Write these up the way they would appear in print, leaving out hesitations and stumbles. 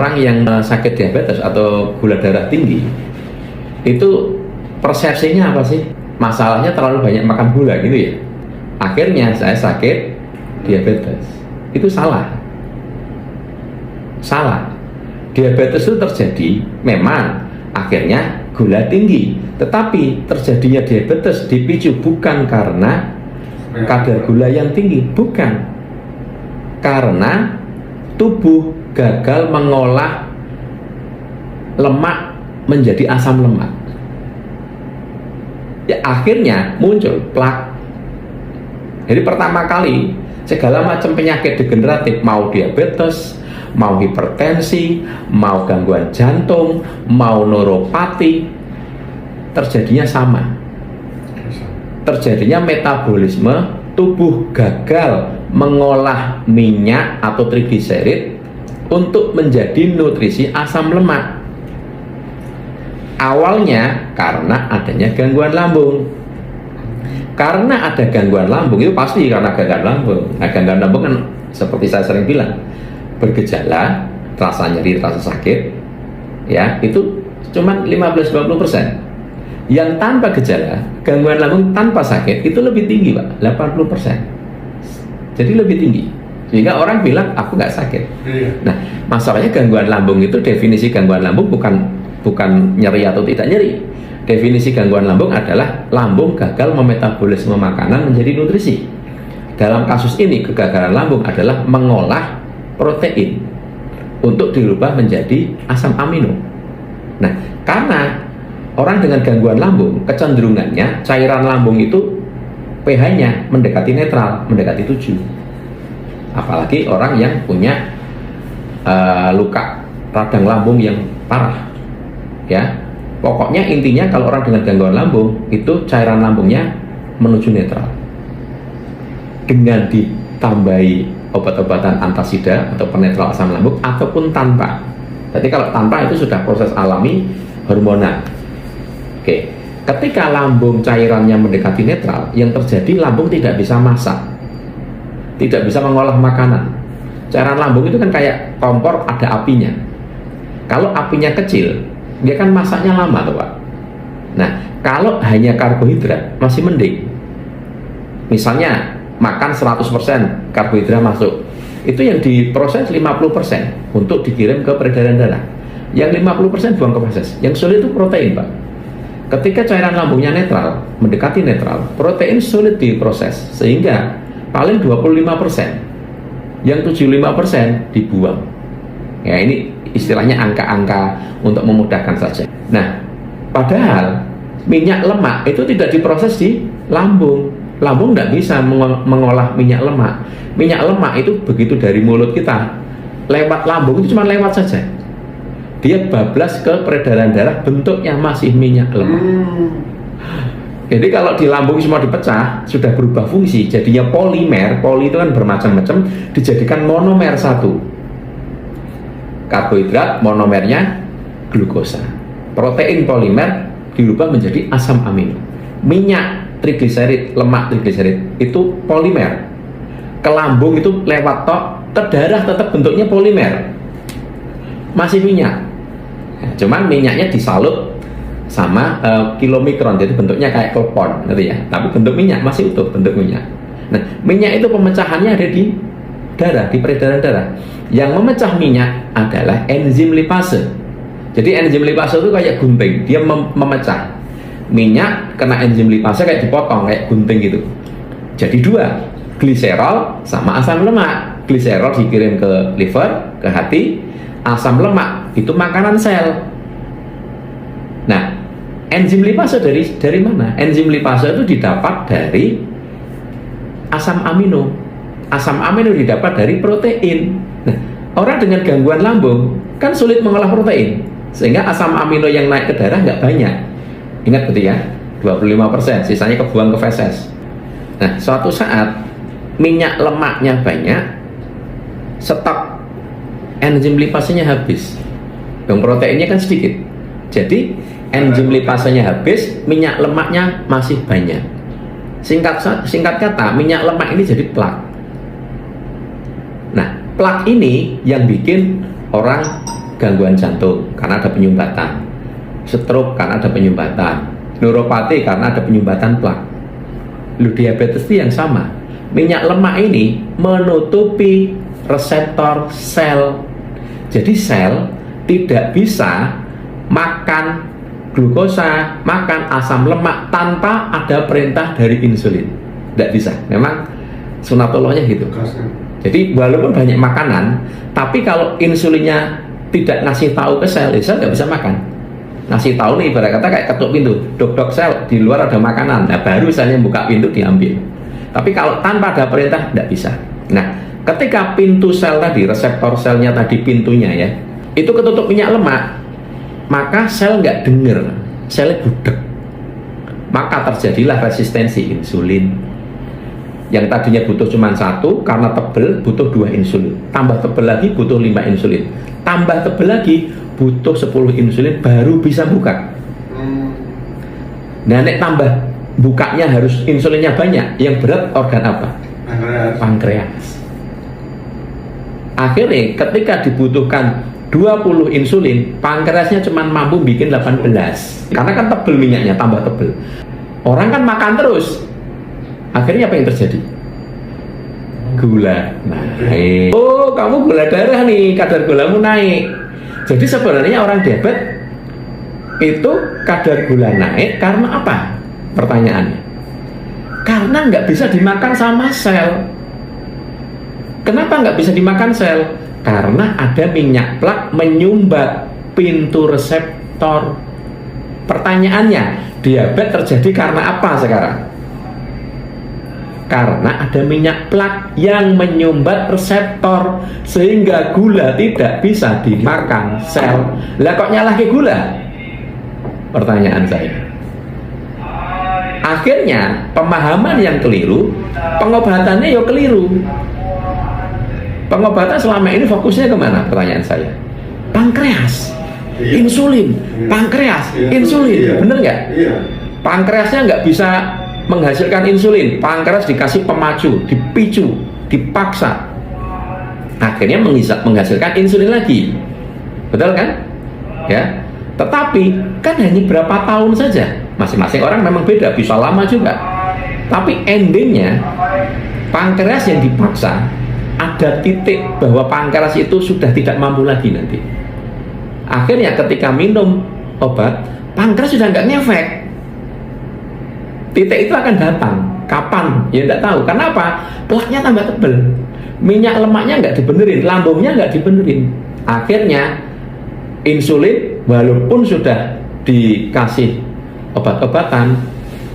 orang yang sakit diabetes atau gula darah tinggi itu persepsinya apa sih? Masalahnya terlalu banyak makan gula gitu ya. Akhirnya saya sakit diabetes. Itu salah. Salah. Diabetes itu terjadi memang akhirnya gula tinggi, tetapi terjadinya diabetes dipicu bukan karena kadar gula yang tinggi, bukan, karena tubuh gagal mengolah lemak menjadi asam lemak. Ya akhirnya muncul plak. Jadi pertama kali segala macam penyakit degeneratif, mau diabetes, mau hipertensi, mau gangguan jantung, mau neuropati, terjadinya sama. Terjadinya metabolisme, tubuh gagal mengolah minyak atau trigliserid untuk menjadi nutrisi asam lemak. Awalnya karena adanya gangguan lambung. Karena ada gangguan lambung, itu pasti karena gangguan lambung. Nah, gangguan lambung kan seperti saya sering bilang, bergejala, rasa nyeri, rasa sakit, ya itu cuma 15-20%. Yang tanpa gejala, gangguan lambung tanpa sakit itu lebih tinggi, Pak, 80%. Jadi lebih tinggi. Sehingga orang bilang aku nggak sakit. Nah, masalahnya gangguan lambung itu, definisi gangguan lambung bukan nyeri atau tidak nyeri. Definisi gangguan lambung adalah lambung gagal memetabolisme makanan menjadi nutrisi. Dalam kasus ini kegagalan lambung adalah mengolah protein untuk dirubah menjadi asam amino. Nah, karena orang dengan gangguan lambung kecenderungannya cairan lambung itu pH-nya mendekati netral, mendekati 7. Apalagi orang yang punya luka radang lambung yang parah. Ya, pokoknya intinya kalau orang dengan gangguan lambung itu cairan lambungnya menuju netral. Dengan ditambahi obat-obatan antasida atau penetral asam lambung ataupun tanpa. Jadi kalau tanpa itu sudah proses alami hormonal. Oke, ketika lambung cairannya mendekati netral, yang terjadi lambung tidak bisa masak, tidak bisa mengolah makanan. Cairan lambung itu kan kayak kompor, ada apinya. Kalau apinya kecil, dia kan masaknya lama tuh, Pak. Nah, kalau hanya karbohidrat masih mending. Misalnya makan 100% karbohidrat masuk, itu yang diproses 50% untuk dikirim ke peredaran darah. Yang 50% buang ke feses. Yang sulit itu protein, Pak. Ketika cairan lambungnya netral, mendekati netral, protein sulit diproses, sehingga paling 25%. Yang 75% dibuang. Ya, ini istilahnya angka-angka untuk memudahkan saja. Nah, padahal minyak lemak itu tidak diproses di lambung. Lambung tidak bisa mengolah minyak lemak. Minyak lemak itu begitu dari mulut kita lewat lambung itu cuma lewat saja. Dia bablas ke peredaran darah, bentuknya masih minyak lemak. Jadi kalau di lambung semua dipecah, sudah berubah fungsi, jadinya polimer. Poli itu kan bermacam-macam, dijadikan monomer satu. Karbohidrat, monomernya glukosa. Protein polimer dirubah menjadi asam amino. Minyak trigliserid, lemak trigliserid itu polimer. Ke lambung itu lewat tok, ke darah tetap bentuknya polimer. Masih minyak. Cuman minyaknya disalut sama kilomikron, jadi bentuknya kayak klepon, gitu ya. Tapi bentuk minyak masih utuh, bentuk minyak. Nah, minyak itu pemecahannya ada di darah, di peredaran darah. Yang memecah minyak adalah enzim lipase. Jadi enzim lipase itu kayak gunting, dia memecah minyak, kena enzim lipase kayak dipotong, kayak gunting gitu. Jadi dua, gliserol sama asam lemak. Gliserol dikirim ke liver, ke hati. Asam lemak itu makanan sel. Nah, enzim lipase dari mana? Enzim lipase itu didapat dari asam amino. Asam amino didapat dari protein. Nah, orang dengan gangguan lambung kan sulit mengolah protein, sehingga asam amino yang naik ke darah nggak banyak. Ingat betul ya, 25%, sisanya kebuang ke feses. Nah, suatu saat minyak lemaknya banyak, stok enzim lipasenya habis. Yang proteinnya kan sedikit. Jadi enzim lipasenya habis, minyak lemaknya masih banyak. Singkat kata, minyak lemak ini jadi plak. Nah, plak ini yang bikin orang gangguan jantung karena ada penyumbatan, stroke karena ada penyumbatan, neuropati karena ada penyumbatan plak. Diabetes itu yang sama. Minyak lemak ini menutupi reseptor sel. Jadi sel tidak bisa makan glukosa, makan asam lemak tanpa ada perintah dari insulin. Tidak bisa. Memang sunatullahnya gitu. Jadi walaupun banyak makanan, tapi kalau insulinnya tidak ngasih tahu ke sel, sel nggak bisa makan. Ngasih tahu nih, ibarat kata kayak ketuk pintu, dok sel, di luar ada makanan. Nah, baru misalnya buka pintu diambil. Tapi kalau tanpa ada perintah, tidak bisa. Nah, ketika pintu sel tadi, reseptor selnya tadi, pintunya ya, itu ketutup minyak lemak, maka sel nggak denger, selnya budek. Maka terjadilah resistensi insulin. Yang tadinya butuh cuma 1, karena tebel butuh 2 insulin. Tambah tebel lagi butuh 5 insulin. Tambah tebel lagi butuh 10 insulin baru bisa buka. Nah, nek tambah bukanya harus insulinnya banyak. Yang berat organ apa? Pankreas. Akhirnya ketika dibutuhkan 20 insulin, pankreasnya cuma mampu bikin 18. Karena kan tebel minyaknya, tambah tebel. Orang kan makan terus. Akhirnya apa yang terjadi? Gula naik. Oh, kamu gula darah nih, kadar gulamu naik. Jadi sebenarnya orang diabetes itu kadar gula naik karena apa? Pertanyaannya. Karena nggak bisa dimakan sama sel. Kenapa nggak bisa dimakan sel? Karena ada minyak plak menyumbat pintu reseptor. Pertanyaannya, diabetes terjadi karena apa sekarang? Karena ada minyak plak yang menyumbat reseptor sehingga gula tidak bisa dimakan sel. Lah kok nyalahin gula? Pertanyaan saya. Akhirnya pemahaman yang keliru, pengobatannya ya keliru. Pengobatan selama ini fokusnya kemana? Pertanyaan saya. Pankreas, insulin, pankreas, insulin, bener nggak? Pankreasnya nggak bisa menghasilkan insulin, pankreas dikasih pemacu, dipicu, dipaksa, akhirnya menghasilkan insulin lagi, betul kan? Ya, tetapi kan hanya berapa tahun saja, masing-masing orang memang beda, bisa lama juga, tapi endingnya pankreas yang dipaksa, ada titik bahwa pankreas itu sudah tidak mampu lagi nanti. Akhirnya ketika minum obat, pankreas sudah nggak ngefek. Titik itu akan datang. Kapan? Ya tidak tahu. Kenapa? Plaknya tambah tebel. Minyak lemaknya nggak dibenerin, lambungnya nggak dibenerin. Akhirnya insulin walaupun sudah dikasih obat-obatan,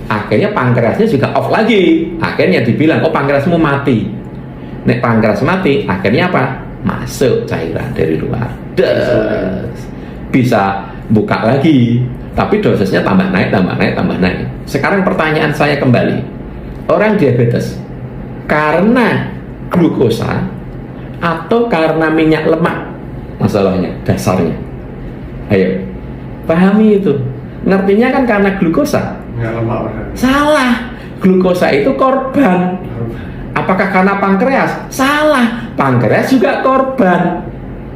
akhirnya pankreasnya juga off lagi. Akhirnya dibilang, oh pankreasmu mati. Nek pankreas mati, akhirnya apa? Masuk cairan dari luar. Bisa buka lagi. Tapi dosisnya tambah naik, tambah naik, tambah naik. Sekarang pertanyaan saya kembali. Orang diabetes karena glukosa atau karena minyak lemak? Masalahnya, dasarnya. Ayo, pahami itu. Ngertinya kan karena glukosa. Minyak lemak. Salah. Glukosa itu korban. Apakah karena pankreas? Salah. Pankreas juga korban.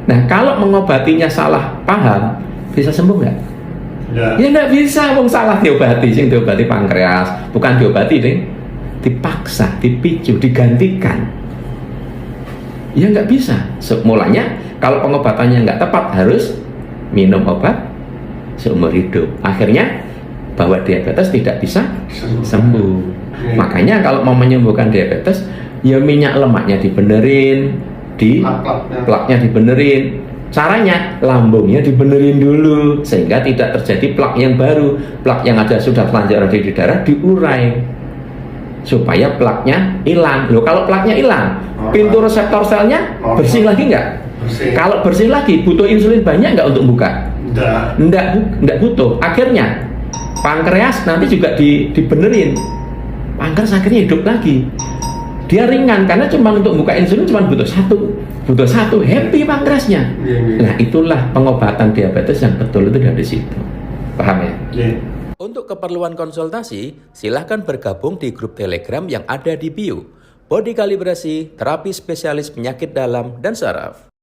Nah, kalau mengobatinya salah paham, bisa sembuh nggak? Ya nggak bisa, wong salah diobati, sing diobati pankreas, bukan diobati deh, dipaksa, dipicu, digantikan. Ya nggak bisa. Mulanya kalau pengobatannya nggak tepat harus minum obat seumur hidup. Akhirnya bahwa diabetes tidak bisa sembuh. Makanya kalau mau menyembuhkan diabetes, ya minyak lemaknya dibenerin, plaknya dibenerin. Caranya lambungnya dibenerin dulu sehingga tidak terjadi plak yang baru. Plak yang ada sudah telanjang di darah diurai supaya plaknya hilang. Loh, kalau plaknya hilang, pintu reseptor selnya bersih lagi nggak? Kalau bersih lagi, butuh insulin banyak nggak untuk buka? Nggak butuh. Akhirnya pankreas nanti juga dibenerin. Pankreas akhirnya hidup lagi. Dia ringan karena cuma untuk buka insulin cuma butuh satu, happy pankreasnya. Nah, itulah pengobatan diabetes yang betul itu dari situ. Paham ya? Untuk keperluan konsultasi, silahkan bergabung di grup Telegram yang ada di bio. Body Kalibrasi, terapi spesialis penyakit dalam dan saraf.